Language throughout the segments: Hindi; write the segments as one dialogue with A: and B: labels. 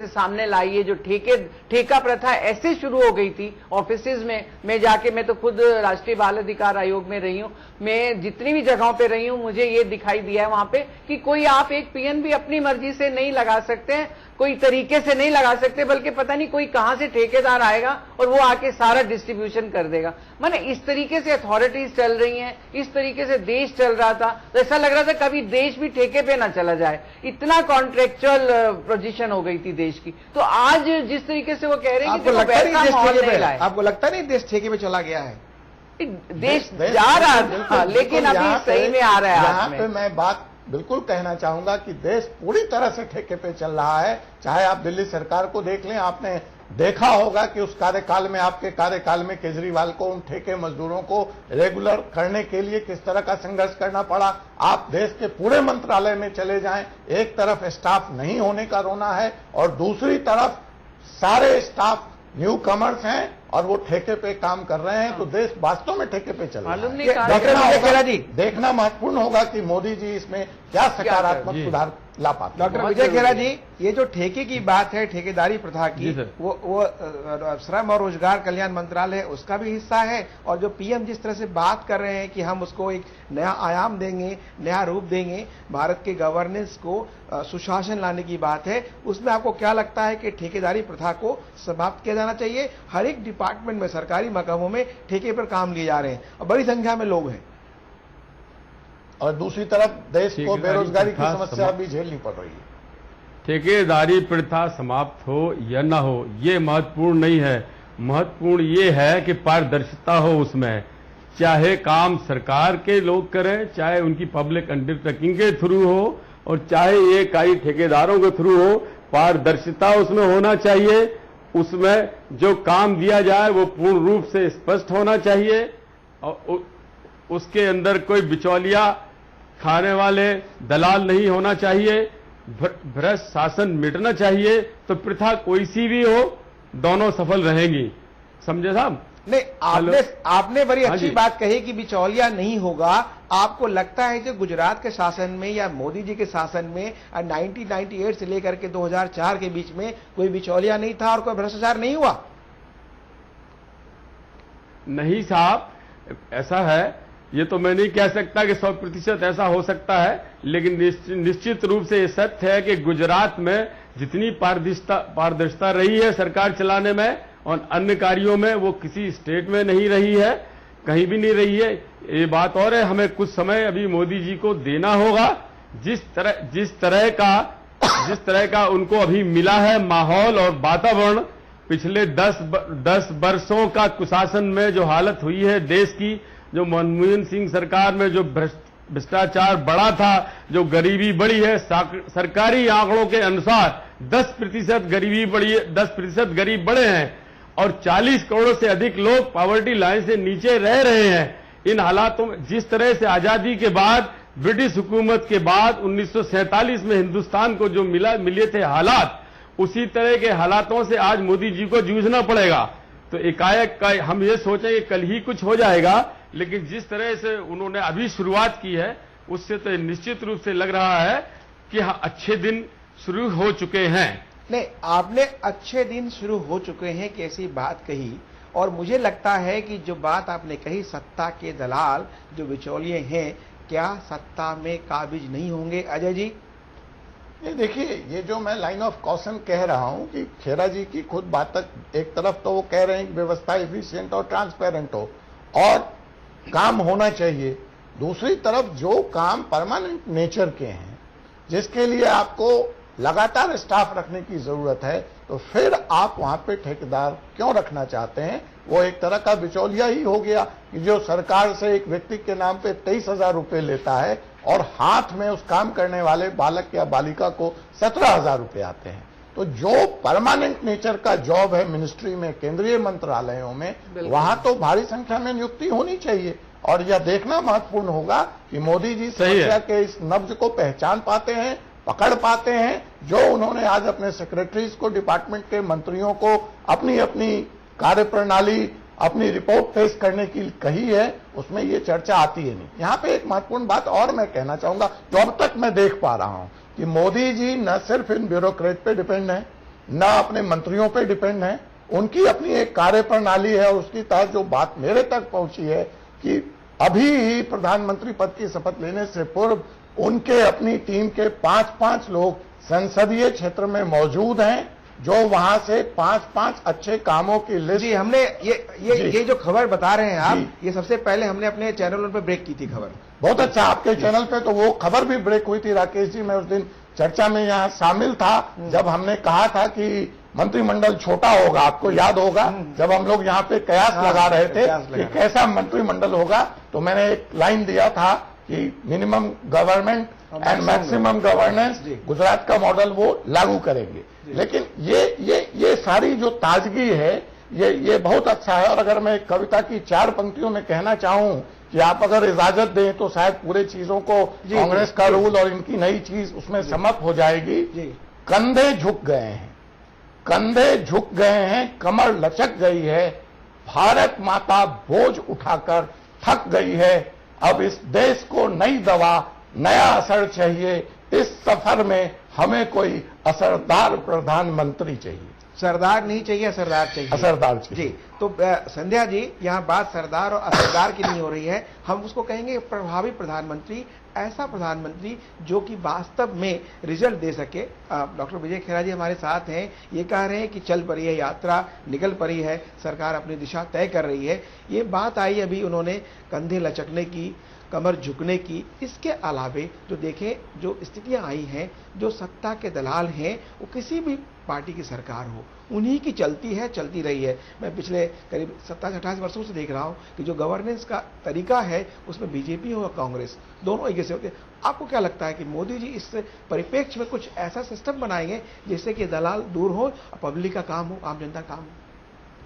A: सामने लाई है। जो ठेका प्रथा ऐसे शुरू हो गई थी ऑफिसेज में, मैं तो खुद राष्ट्रीय बाल अधिकार आयोग में रही हूं, मैं जितनी भी जगहों पे रही हूं मुझे ये दिखाई दिया है वहां पे कि कोई आप एक पीएन भी अपनी मर्जी से नहीं लगा सकते हैं, कोई तरीके से नहीं लगा सकते, बल्कि पता नहीं कोई कहां से ठेकेदार आएगा और वो आके सारा डिस्ट्रीब्यूशन कर देगा। माने इस तरीके से अथॉरिटीज चल रही हैं, इस तरीके से देश चल रहा था, तो ऐसा लग रहा था कभी देश भी ठेके पे ना चला जाए, इतना कॉन्ट्रेक्चुअल पोजीशन हो गई थी देश की। तो आज जिस तरीके से वो कह रहे हैं कि
B: आपको लगता नहीं देश ठेके पे चला गया है?
A: देश जा रहा था लेकिन अभी सही में आ रहा है।
C: यहाँ पे मैं बात बिल्कुल कहना चाहूंगा कि देश पूरी तरह से ठेके पे चल रहा है। चाहे आप दिल्ली सरकार को देख लें, आपने देखा होगा कि उस कार्यकाल में, आपके कार्यकाल में केजरीवाल को उन ठेके मजदूरों को रेगुलर करने के लिए किस तरह का संघर्ष करना पड़ा। आप देश के पूरे मंत्रालय में चले जाएं, एक तरफ स्टाफ नहीं होने का रोना है और दूसरी तरफ सारे स्टाफ न्यू कमर्स हैं और वो ठेके पे काम कर रहे हैं। तो देश वास्तव में ठेके पे चल रहा है। देखना महत्वपूर्ण होगा कि मोदी जी इसमें क्या सकारात्मक सुधार ला पाते।
B: डॉक्टर विजय खेरा जी, ये जो ठेके की बात है, ठेकेदारी प्रथा की, वो श्रम और रोजगार कल्याण मंत्रालय उसका भी हिस्सा है, और जो पीएम जिस तरह से बात कर रहे हैं कि हम उसको एक नया आयाम देंगे, नया रूप देंगे, भारत के गवर्नेंस को सुशासन लाने की बात है, उसमें आपको क्या लगता है कि ठेकेदारी प्रथा को समाप्त किया जाना चाहिए? हर एक डिपार्टमेंट में, सरकारी महकमों में ठेके पर काम लिए जा रहे हैं और बड़ी संख्या में लोग हैं,
C: और दूसरी तरफ देश को बेरोजगारी की समस्या भी झेलनी पड़ रही है।
D: ठेकेदारी प्रथा समाप्त हो या न हो ये महत्वपूर्ण नहीं है, महत्वपूर्ण ये है कि पारदर्शिता हो उसमें, चाहे काम सरकार के लोग करें, चाहे उनकी पब्लिक अंडरटेकिंग के थ्रू हो और चाहे ये कई ठेकेदारों के थ्रू हो, पारदर्शिता उसमें होना चाहिए। उसमें जो काम दिया जाए वो पूर्ण रूप से स्पष्ट होना चाहिए और उसके अंदर कोई बिचौलिया खाने वाले दलाल नहीं होना चाहिए, भ्रष्ट शासन मिटना चाहिए। तो प्रथा कोई सी भी हो, दोनों सफल रहेंगी। समझे साहब?
B: नहीं, आपने बड़ी अच्छी बात कही कि बिचौलिया नहीं होगा। आपको लगता है कि गुजरात के शासन में या मोदी जी के शासन में 1998 से लेकर के 2004 के बीच में कोई बिचौलिया नहीं था और कोई भ्रष्टाचार नहीं हुआ?
D: नहीं साहब, ऐसा है, ये तो मैं नहीं कह सकता कि 100% ऐसा हो सकता है, लेकिन निश्चित रूप से ये सत्य है कि गुजरात में जितनी पारदर्शिता रही है सरकार चलाने में और अन्य कार्यों में, वो किसी स्टेट में नहीं रही है, कहीं भी नहीं रही है। ये बात और है, हमें कुछ समय अभी मोदी जी को देना होगा। जिस तरह का उनको अभी मिला है माहौल और वातावरण, पिछले 10 वर्षों का कुशासन में जो हालत हुई है देश की, जो मनमोहन सिंह सरकार में जो भ्रष्टाचार बढ़ा था, जो गरीबी बढ़ी है, सरकारी आंकड़ों के अनुसार 10% गरीबी बढ़ी है, 10% गरीब बढ़े हैं और 40 करोड़ से अधिक लोग पॉवर्टी लाइन से नीचे रह रहे हैं। इन हालातों में जिस तरह से आजादी के बाद, ब्रिटिश हुकूमत के बाद 1947 में हिंदुस्तान को जो मिले थे हालात, उसी तरह के हालातों से आज मोदी जी को जूझना पड़ेगा। तो एकाएक हम ये सोचें कि कल ही कुछ हो जाएगा, लेकिन जिस तरह से उन्होंने अभी शुरुआत की है, उससे तो निश्चित रूप से लग रहा है कि हाँ, अच्छे दिन शुरू हो चुके हैं।
B: नहीं, आपने अच्छे दिन शुरू हो चुके हैं कैसी बात कही, और मुझे लगता है कि जो बात आपने कही, सत्ता के दलाल जो बिचौलिए हैं, क्या सत्ता में काबिज नहीं होंगे? अजय जी,
C: ये देखिए, ये जो मैं लाइन ऑफ कॉशन कह रहा हूं कि खेरा जी की खुद बात तक, एक तरफ तो वो कह रहे हैं कि व्यवस्था एफिशिएंट और ट्रांसपेरेंट हो और काम होना चाहिए, दूसरी तरफ जो काम परमानेंट नेचर के हैं, जिसके लिए आपको लगातार स्टाफ रखने की जरूरत है, तो फिर आप वहां पे ठेकेदार क्यों रखना चाहते हैं? वो एक तरह का बिचौलिया ही हो गया कि जो सरकार से एक व्यक्ति के नाम पे 23,000 रुपए लेता है और हाथ में उस काम करने वाले बालक या बालिका को 17,000 रुपए आते हैं। तो जो परमानेंट नेचर का जॉब है मिनिस्ट्री में, केंद्रीय मंत्रालयों में, वहां तो भारी संख्या में नियुक्ति होनी चाहिए। और यह देखना महत्वपूर्ण होगा कि मोदी जी समस्या के इस नब्ज को पहचान पाते हैं, पकड़ पाते हैं। जो उन्होंने आज अपने सेक्रेटरीज को, डिपार्टमेंट के मंत्रियों को अपनी अपनी कार्यप्रणाली, अपनी रिपोर्ट पेश करने की कही है, उसमें ये चर्चा आती है नहीं। यहां पे एक महत्वपूर्ण बात और मैं कहना चाहूंगा, जो अब तक मैं देख पा रहा हूं कि मोदी जी न सिर्फ इन ब्यूरोक्रेट पे डिपेंड है, न अपने मंत्रियों पे डिपेंड हैं। उनकी अपनी एक कार्य प्रणाली है और उसकी तहत जो बात मेरे तक पहुंची है कि अभी ही प्रधानमंत्री पद की शपथ लेने से पूर्व उनके अपनी टीम के 5-5 लोग संसदीय क्षेत्र में मौजूद हैं, जो वहां से 5-5 अच्छे कामों की लिस्ट।
B: जी, हमने ये जो खबर बता रहे हैं आप, ये सबसे पहले हमने अपने चैनलों पे ब्रेक की थी खबर।
C: बहुत अच्छा, आपके चैनल पे तो वो खबर भी ब्रेक हुई थी राकेश जी। मैं उस दिन चर्चा में यहाँ शामिल था जब हमने कहा था कि मंत्रिमंडल छोटा होगा। आपको याद होगा जब हम लोग यहाँ पे कयास लगा रहे थे कि कैसा मंत्रिमंडल होगा, तो मैंने एक लाइन दिया था कि minimum government and maximum governance, Gujarat का मॉडल वो लागू करेंगे। लेकिन ये सारी जो ताजगी है ये बहुत अच्छा है। और अगर मैं कविता की 4 पंक्तियों में कहना चाहूं कि आप अगर इजाजत दें तो शायद पूरे चीजों को कांग्रेस का रूल और इनकी नई चीज उसमें समाप्त हो जाएगी। कंधे झुक गए हैं, कंधे झुक गए हैं, कमर लचक गई है, भारत माता बोझ उठाकर थक गई है। अब इस देश को नई दवा, नया असर चाहिए। इस सफर में हमें कोई असरदार प्रधानमंत्री चाहिए।
B: सरदार नहीं चाहिए, असरदार चाहिए।
C: असरदार चाहिए।
B: जी, तो संध्या जी, यहाँ बात सरदार और असरदार की नहीं हो रही है, हम उसको कहेंगे प्रभावी प्रधानमंत्री, ऐसा प्रधानमंत्री जो कि वास्तव में रिजल्ट दे सके। डॉक्टर विजय खेरा जी हमारे साथ हैं, ये कह रहे हैं कि चल पड़ी है यात्रा, निकल पड़ी है, सरकार अपनी दिशा तय कर रही है। ये बात आई अभी उन्होंने कंधे लचकने की, कमर झुकने की। इसके अलावे जो देखें जो स्थितियां आई हैं, जो सत्ता के दलाल हैं, वो किसी भी पार्टी की सरकार हो उन्हीं की चलती है, चलती रही है। मैं पिछले करीब 27-28 वर्षों से देख रहा हूं कि जो गवर्नेंस का तरीका है उसमें बीजेपी हो और कांग्रेस दोनों एक जैसे होते हैं। आपको क्या लगता है कि मोदी जी इस परिप्रेक्ष्य में कुछ ऐसा सिस्टम बनाएंगे जिससे कि दलाल दूर हो और पब्लिक का काम हो, आम जनता का काम हो?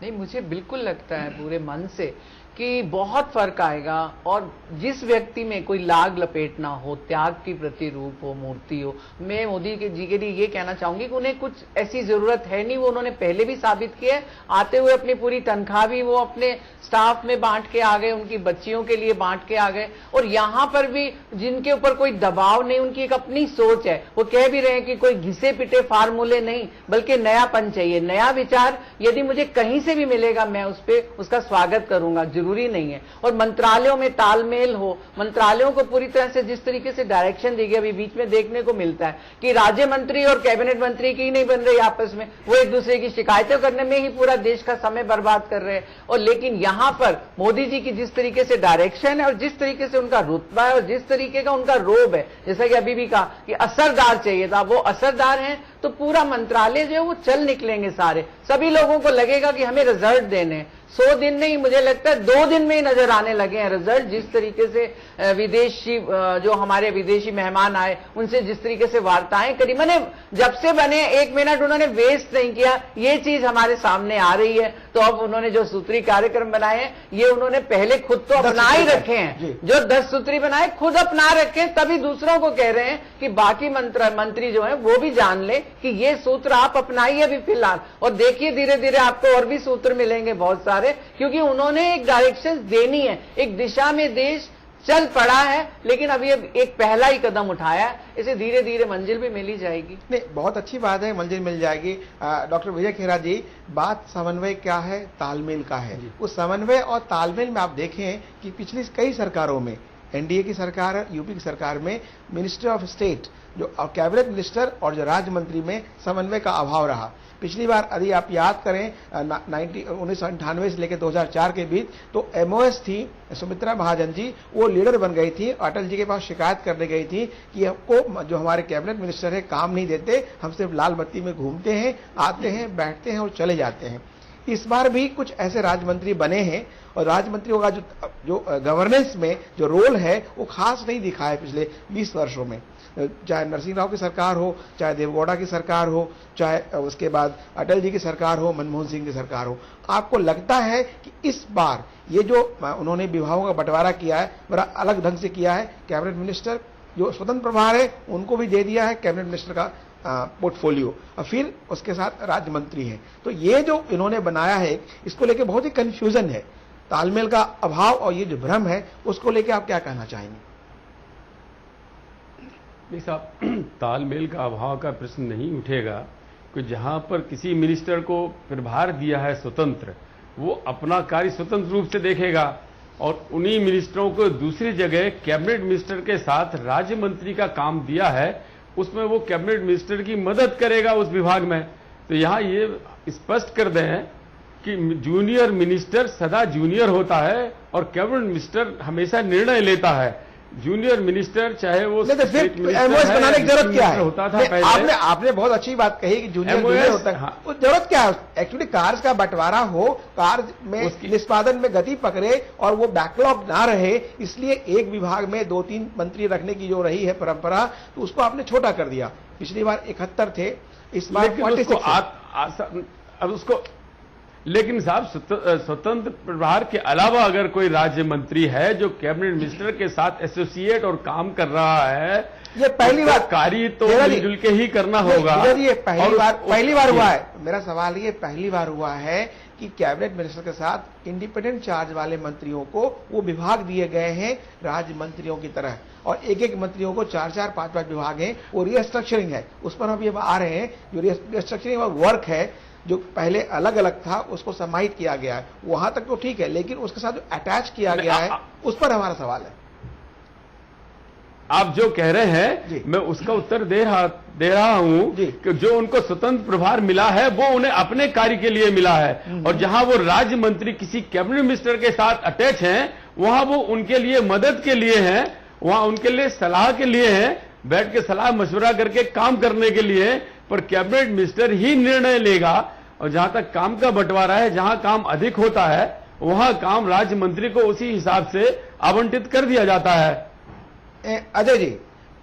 A: नहीं, मुझे बिल्कुल लगता है पूरे मन से कि बहुत फर्क आएगा। और जिस व्यक्ति में कोई लाग लपेटना हो, त्याग की प्रतिरूप हो, मूर्ति हो, मैं मोदी जी के लिए ये कहना चाहूंगी कि उन्हें कुछ ऐसी जरूरत है नहीं। वो उन्होंने पहले भी साबित किया है, आते हुए अपनी पूरी तनख्वाह भी वो अपने स्टाफ में बांट के आ गए, उनकी बच्चियों के लिए बांट के आ गए। और यहां पर भी जिनके ऊपर कोई दबाव नहीं, उनकी एक अपनी सोच है। वो कह भी रहे हैं कि कोई घिसे पिटे फार्मूले नहीं, बल्कि नयापन चाहिए, नया विचार। यदि मुझे कहीं से भी मिलेगा मैं उसका स्वागत करूंगा, जरूरी नहीं है। और मंत्रालयों में तालमेल हो, मंत्रालयों को पूरी तरह से जिस तरीके से डायरेक्शन दी गई, अभी बीच में देखने को मिलता है कि राज्य मंत्री और कैबिनेट मंत्री की नहीं बन रही आपस में, वो एक दूसरे की शिकायतें करने में ही पूरा देश का समय बर्बाद कर रहे हैं। और लेकिन यहां पर मोदी जी की जिस तरीके से डायरेक्शन है और जिस तरीके से उनका रुतबा है और जिस तरीके का उनका रोब है, जैसा कि अभी भी कहा कि असरदार चाहिए था, वो असरदार हैं, तो पूरा मंत्रालय जो है वो चल निकलेंगे सारे। सभी लोगों को लगेगा कि हमें रिजल्ट देने 100 दिन नहीं, मुझे लगता है 2 दिन में ही नजर आने लगे हैं रिजल्ट। जिस तरीके से विदेशी जो हमारे विदेशी मेहमान आए, उनसे जिस तरीके से वार्ताएं करी, मैंने जब से बने 1 मिनट उन्होंने वेस्ट नहीं किया। ये चीज हमारे सामने आ रही है। तो अब उन्होंने जो सूत्री कार्यक्रम बनाए हैं, ये उन्होंने पहले खुद तो अपना ही रखे हैं। जो 10 सूत्री बनाए खुद अपना रखे, तभी दूसरों को कह रहे हैं कि बाकी मंत्री जो है वो भी जान ले कि ये सूत्र आप अपनाइए अभी फिलहाल। और देखिए धीरे धीरे आपको और भी सूत्र मिलेंगे बहुत सारे, क्योंकि उन्होंने एक डायरेक्शन देनी है, एक दिशा में देश चल पड़ा है। लेकिन अभी अब एक पहला ही कदम उठाया है, इसे धीरे धीरे मंजिल भी मिल ही जाएगी।
B: नहीं, बहुत अच्छी बात है, मंजिल मिल जाएगी। डॉक्टर विजय खेरा जी, बात समन्वय क्या है, तालमेल का है। उस समन्वय और तालमेल में आप देखें कि पिछली कई सरकारों में, एनडीए की सरकार, यूपी की सरकार में मिनिस्टर ऑफ स्टेट जो कैबिनेट मिनिस्टर और जो राज्य मंत्री में समन्वय का अभाव रहा। पिछली बार यदि आप याद करें 1998 से लेकर 2004 के बीच, तो एमओएस थी सुमित्रा महाजन जी, वो लीडर बन गई थी, अटल जी के पास शिकायत करने गई थी कि हमको जो हमारे कैबिनेट मिनिस्टर है काम नहीं देते, हम सिर्फ लाल बत्ती में घूमते हैं, आते हैं, बैठते हैं और चले जाते हैं। इस बार भी कुछ ऐसे राज्य मंत्री बने हैं और राज्य मंत्रियों का जो गवर्नेंस में जो रोल है वो खास नहीं दिखा है पिछले 20 वर्षों में। चाहे नरसिंह राव की सरकार हो, चाहे देवगौड़ा की सरकार हो, चाहे उसके बाद अटल जी की सरकार हो, मनमोहन सिंह की सरकार हो, आपको लगता है कि इस बार ये जो उन्होंने विभागों का बंटवारा किया है बड़ा अलग ढंग से किया है। कैबिनेट मिनिस्टर जो स्वतंत्र प्रभार है उनको भी दे दिया है कैबिनेट मिनिस्टर का पोर्टफोलियो, और फिर उसके साथ राज्य मंत्री हैं। तो ये जो इन्होंने बनाया है, इसको लेके बहुत ही कंफ्यूजन है, तालमेल का अभाव और ये जो भ्रम है, उसको लेके आप क्या कहना चाहेंगे?
D: नहीं साहब, तालमेल का अभाव का प्रश्न नहीं उठेगा, कि जहां पर किसी मिनिस्टर को प्रभार दिया है स्वतंत्र, वो अपना कार्य स्वतंत्र रूप से देखेगा और उन्हीं मिनिस्टरों को दूसरी जगह कैबिनेट मिनिस्टर के साथ राज्य मंत्री का काम दिया है, उसमें वो कैबिनेट मिनिस्टर की मदद करेगा उस विभाग में। तो यहां ये स्पष्ट कर दें कि जूनियर मिनिस्टर सदा जूनियर होता है और कैबिनेट मिनिस्टर हमेशा निर्णय लेता है। जूनियर मिनिस्टर चाहे वो
B: एमओएस बनाने की जरूरत क्या है?
D: होता था पहले।
B: आपने बहुत अच्छी बात कही कि जूनियर होता है।
D: हाँ।
B: जरूरत क्या है? एक्चुअली कार्य का बंटवारा हो, कार्य में निष्पादन में गति पकड़े और वो बैकलॉग ना रहे, इसलिए एक विभाग में 2-3 मंत्री रखने की जो रही है परंपरा, तो उसको आपने छोटा कर दिया। पिछली बार 71 थे, इस बार 46
D: अब उसको, लेकिन साहब स्वतंत्र प्रभार के अलावा अगर कोई राज्य मंत्री है जो कैबिनेट मिनिस्टर के साथ एसोसिएट और काम कर रहा है,
B: ये पहली बार
D: कार्य तो मिलजुल के ही करना होगा।
B: ये पहली बार हुआ है। मेरा सवाल ये पहली बार हुआ है कि कैबिनेट मिनिस्टर के साथ इंडिपेंडेंट चार्ज वाले मंत्रियों को वो विभाग दिए गए हैं राज्य मंत्रियों की तरह, और एक एक मंत्रियों को 4-4, 5-5 विभाग हैं। वो रिस्ट्रक्चरिंग है, उस पर हम ये आ रहे हैं। जो रिस्ट्रक्चरिंग वर्क है जो पहले अलग अलग था उसको समाहित किया गया है, वहां तक तो ठीक है, लेकिन उसके साथ जो अटैच किया गया है उस पर हमारा सवाल है।
D: आप जो कह रहे हैं मैं उसका उत्तर दे रहा हूं कि जो उनको स्वतंत्र प्रभार मिला है वो उन्हें अपने कार्य के लिए मिला है, और जहां वो राज्य मंत्री किसी कैबिनेट मिनिस्टर के साथ अटैच हैं वहां वो उनके लिए मदद के लिए हैं, वहां उनके लिए सलाह के लिए हैं, बैठ के सलाह मशवरा करके काम करने के लिए। पर कैबिनेट मिनिस्टर ही निर्णय लेगा, और जहां तक काम का बंटवारा है, जहां काम अधिक होता है वहां काम राज्य मंत्री को उसी हिसाब से आवंटित कर दिया जाता है।
B: अजय जी,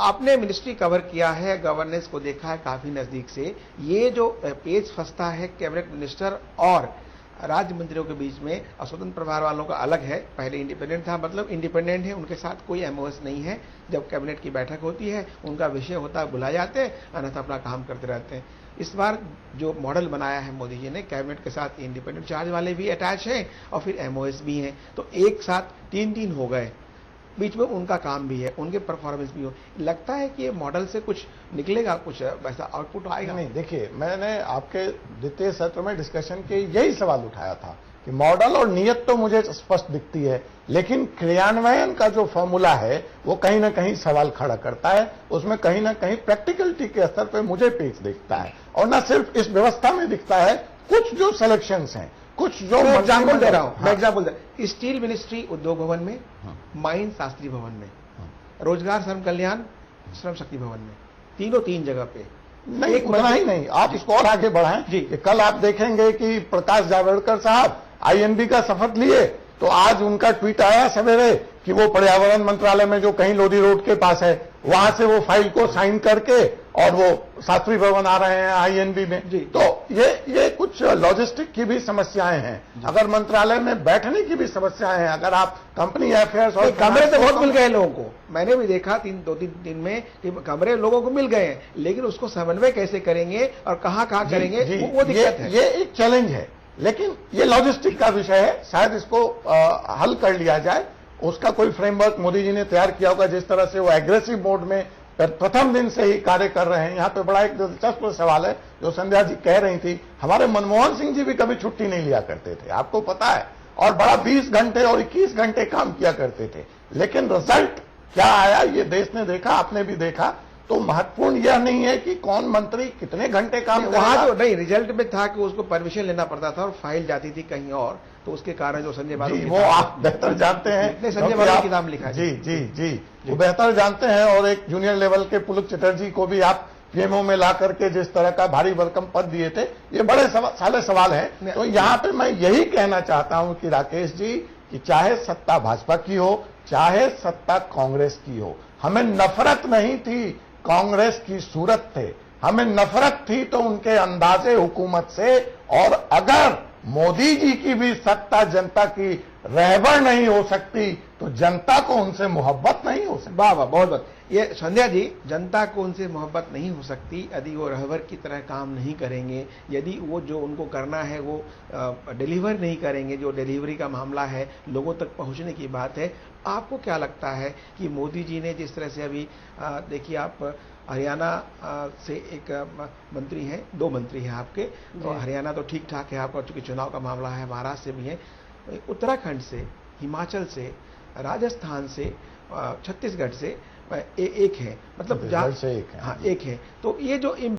B: आपने मिनिस्ट्री कवर किया है, गवर्नेंस को देखा है काफी नजदीक से। ये जो पेच फंसता है कैबिनेट मिनिस्टर और राज्य मंत्रियों के बीच में, स्वतंत्र प्रभार वालों का अलग है, पहले इंडिपेंडेंट था, मतलब इंडिपेंडेंट है, उनके साथ कोई एमओएस नहीं है। जब कैबिनेट की बैठक होती है उनका विषय होता है, बुला जाते हैं, अन्यथा अपना काम करते रहते हैं। इस बार जो मॉडल बनाया है मोदी जी ने, कैबिनेट के साथ इंडिपेंडेंट चार्ज वाले भी अटैच हैं और फिर एमओएस भी हैं, तो एक साथ 3-3 हो गए, बीच में उनका काम भी है, उनके परफॉर्मेंस भी हो। लगता है कि ये मॉडल से कुछ निकलेगा, कुछ वैसा आउटपुट आएगा?
C: नहीं, देखिए, मैंने आपके द्वितीय सत्र में डिस्कशन के यही सवाल उठाया था कि मॉडल और नीयत तो मुझे स्पष्ट दिखती है, लेकिन क्रियान्वयन का जो फॉर्मूला है वो कहीं ना कहीं सवाल खड़ा करता है। उसमें कहीं ना कहीं प्रैक्टिकलिटी के स्तर पर मुझे पेच दिखता है, और न सिर्फ इस व्यवस्था में दिखता है, कुछ जो सिलेक्शंस हैं, कुछ जो
B: एग्जाम्पल दे रहा हूं, मैं एग्जाम्पल दे रहा हूं। स्टील मिनिस्ट्री उद्योग भवन में, माइन शास्त्री भवन में, रोजगार श्रम कल्याण श्रम शक्ति भवन में, तीनों 3 जगह पे।
C: नहीं, एक उतना ही नहीं, आप इसको और आगे बढ़ाएं जी। कल आप देखेंगे कि प्रकाश जावड़ेकर साहब आईएनबी का शपथ लिए, तो आज उनका ट्वीट आया सवेरे कि वो पर्यावरण मंत्रालय में जो कहीं लोधी रोड के पास है, वहां से वो फाइल को साइन करके और वो शास्त्री भवन आ रहे हैं आईएनबी में जी। तो ये कुछ लॉजिस्टिक की भी समस्याएं हैं, अगर मंत्रालय में बैठने की भी समस्याएं हैं, अगर आप कंपनी अफेयर्स और
B: कमरे तो बहुत मिल गए लोगों को, मैंने भी देखा 2-3 दिन में कमरे लोगों को मिल गए हैं, लेकिन उसको समन्वय कैसे करेंगे और कहां करेंगे वो दिक्कत है।
C: ये एक चैलेंज है, लेकिन ये लॉजिस्टिक का विषय है, शायद इसको हल कर लिया जाए। उसका कोई फ्रेमवर्क मोदी जी ने तैयार किया होगा, जिस तरह से वो एग्रेसिव मोड में प्रथम दिन से ही कार्य कर रहे हैं। यहाँ पे बड़ा एक दिलचस्प सवाल है जो संध्या जी कह रही थी, हमारे मनमोहन सिंह जी भी कभी छुट्टी नहीं लिया करते थे, आपको पता है, और बड़ा 20 घंटे और 21 घंटे काम किया करते थे, लेकिन रिजल्ट क्या आया ये देश ने देखा, आपने भी देखा। तो महत्वपूर्ण यह नहीं है कि कौन मंत्री कितने घंटे काम कर रहा है,
B: तो नहीं, रिजल्ट में था कि उसको परमिशन लेना पड़ता था और फाइल जाती थी कहीं और, तो उसके कारण जो संजय बाबू
C: वो आप बेहतर जानते हैं,
B: संजय बाबू की नाम लिखा है
C: जी, वो बेहतर जानते हैं। और एक जूनियर लेवल के पुलक चटर्जी को भी आप पीएमओ में ला करके जिस तरह का भारी भरकम पद दिए थे, ये बड़े साले सवाल हैं। तो यहाँ पे मैं यही कहना चाहता हूं कि राकेश जी, कि चाहे सत्ता भाजपा की हो चाहे सत्ता कांग्रेस की हो, हमें नफरत नहीं थी कांग्रेस की सूरत थे, हमें नफरत थी तो उनके अंदाजे हुकूमत से। और अगर मोदी जी की भी सत्ता जनता की रहबर नहीं हो सकती तो जनता को उनसे मोहब्बत नहीं हो सकती।
B: वाह वाह, बहुत बहुत। ये संध्या जी, जनता को उनसे मोहब्बत नहीं हो सकती यदि वो रहबर की तरह काम नहीं करेंगे, यदि वो जो उनको करना है वो डिलीवर नहीं करेंगे, जो डिलीवरी का मामला है, लोगों तक पहुंचने की बात है। आपको क्या लगता है कि मोदी जी ने जिस तरह से अभी देखिए आप हरियाणा से एक मंत्री हैं, 2 मंत्री हैं आपके, तो हरियाणा तो ठीक ठाक है आपका, चूंकि चुनाव का मामला है। महाराष्ट्र से भी है, उत्तराखंड से, हिमाचल से, राजस्थान से, छत्तीसगढ़ से एक है, मतलब
C: छत्तीसगढ़ से एक है।
B: हाँ, एक है। तो ये जो